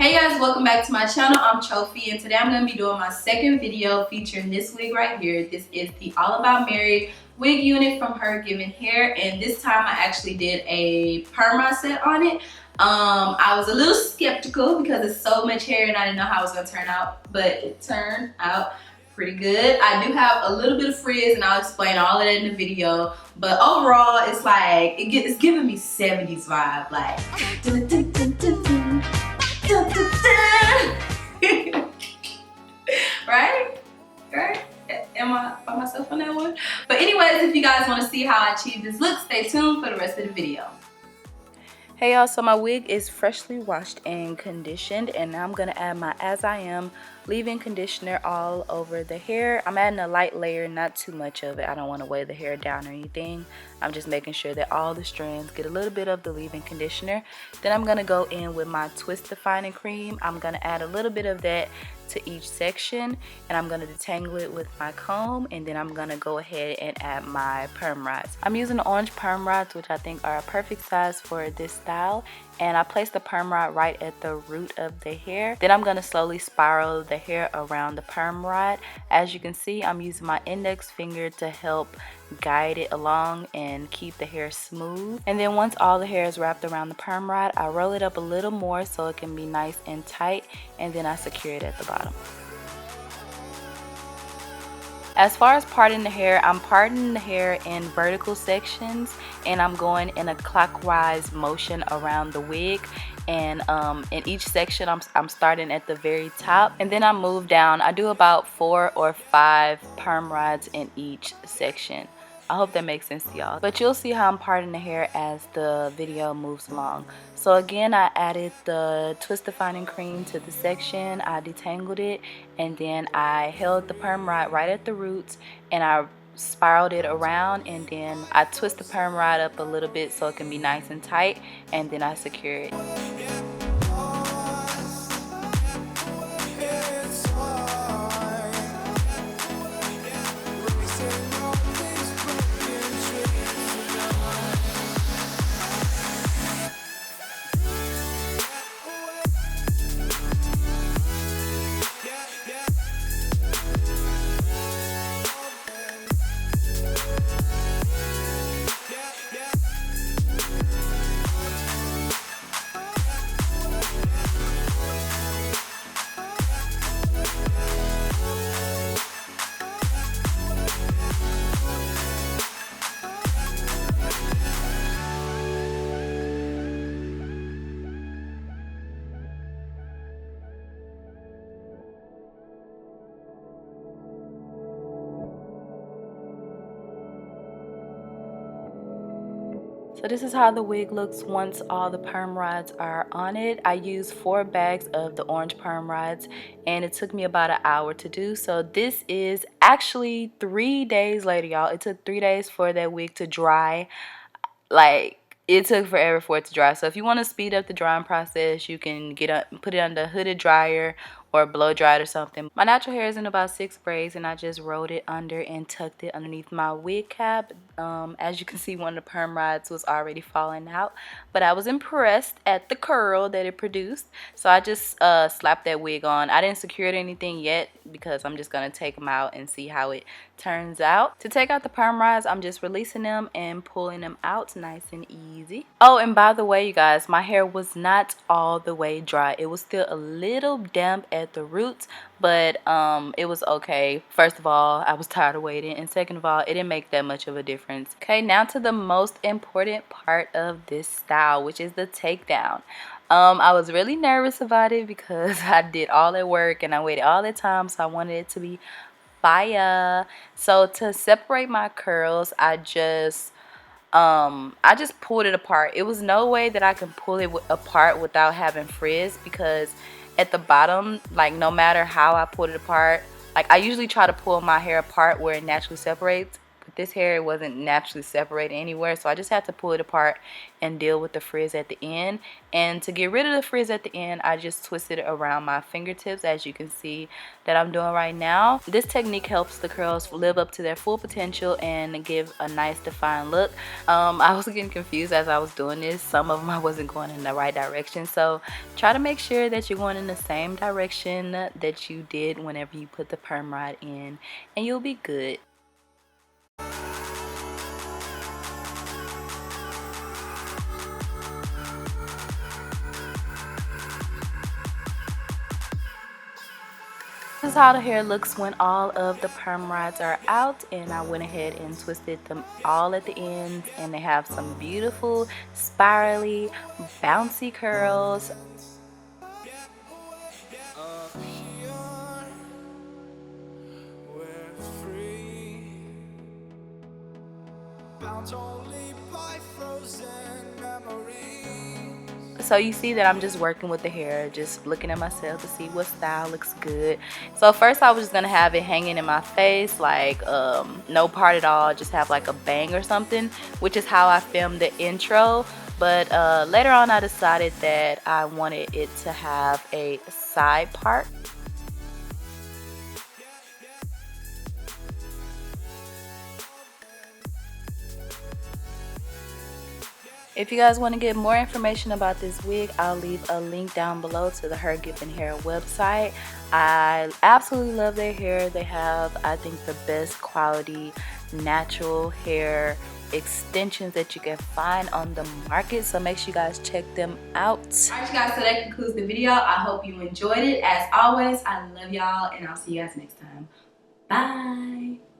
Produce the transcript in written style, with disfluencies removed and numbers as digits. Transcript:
Hey guys, welcome back to my channel. I'm Trophy, and today I'm going to be doing my second video featuring this wig right here. This is the All About Mary wig unit from Hergivenhair, and this time I actually did a perm set on it. I was a little skeptical because it's so much hair and I didn't know how it was going to turn out, but it turned out pretty good. I do have a little bit of frizz and I'll explain all of that in the video, but overall it's like it's giving me 70s vibe, like right? Am I by myself on that one? But anyways, if you guys want to see how I achieve this look, stay tuned for the rest of the video. Hey y'all, so my wig is freshly washed and conditioned, and now I'm going to add my As I Am leave-in conditioner all over the hair. I'm adding a light layer, not too much of it. I don't want to weigh the hair down or anything. I'm just making sure that all the strands get a little bit of the leave-in conditioner. Then I'm going to go in with my twist defining cream. I'm going to add a little bit of that to each section, and I'm going to detangle it with my comb, and then I'm going to go ahead and add my perm rods. I'm using the orange perm rods, which I think are a perfect size for this style, and I place the perm rod right at the root of the hair. Then I'm going to slowly spiral the hair around the perm rod. As you can see, I'm using my index finger to help guide it along and keep the hair smooth. And then once all the hair is wrapped around the perm rod, I roll it up a little more so it can be nice and tight, and then I secure it at the bottom. As far as parting the hair, I'm parting the hair in vertical sections, and I'm going in a clockwise motion around the wig. And in each section, I'm starting at the very top, and then I move down. I do about 4 or 5 perm rods in each section. I hope that makes sense to y'all. But you'll see how I'm parting the hair as the video moves along. So again, I added the twist defining cream to the section. I detangled it, and then I held the perm rod right at the roots, and I spiraled it around, and then I twist the perm rod up a little bit so it can be nice and tight, and then I secure it. So this is how the wig looks once all the perm rods are on it. I used 4 bags of the orange perm rods, and it took me about an hour to do. So this is actually 3 days later, y'all. It took 3 days for that wig to dry. Like, it took forever for it to dry. So if you want to speed up the drying process, you can put it under a hooded dryer or blow dried or something. My natural hair is in about 6 braids, and I just rolled it under and tucked it underneath my wig cap. As you can see, one of the perm rods was already falling out, but I was impressed at the curl that it produced, so I just slapped that wig on. I didn't secure it or anything yet because I'm just gonna take them out and see how it turns out. To take out the perm rods, I'm just releasing them and pulling them out nice and easy. Oh, and by the way, you guys, my hair was not all the way dry. It was still a little damp at the roots, but it was okay. First of all, I was tired of waiting, and second of all, it didn't make that much of a difference. Okay, now to the most important part of this style, which is the takedown. I was really nervous about it because I did all that work and I waited all that time, so I wanted it to be fire. So to separate my curls, I just pulled it apart. It was no way that I can pull it apart without having frizz, because at the bottom, like, no matter how I pulled it apart, like, I usually try to pull my hair apart where it naturally separates, this hair wasn't naturally separated anywhere, so I just had to pull it apart and deal with the frizz at the end. And to get rid of the frizz at the end, I just twisted it around my fingertips, as you can see that I'm doing right now. This technique helps the curls live up to their full potential and give a nice defined look. I was getting confused as I was doing this. Some of them I wasn't going in the right direction, so try to make sure that you're going in the same direction that you did whenever you put the perm rod in, and you'll be good. This is how the hair looks when all of the perm rods are out, and I went ahead and twisted them all at the ends, and they have some beautiful spirally bouncy curls. So you see that I'm just working with the hair, just looking at myself to see what style looks good. So first I was just gonna have it hanging in my face, like no part at all, just have like a bang or something, which is how I filmed the intro. But later on I decided that I wanted it to have a side part. If you guys want to get more information about this wig, I'll leave a link down below to the Hergivenhair website. I absolutely love their hair. They have, I think, the best quality natural hair extensions that you can find on the market, so make sure you guys check them out. Alright you guys, so that concludes the video. I hope you enjoyed it. As always, I love y'all, and I'll see you guys next time. Bye.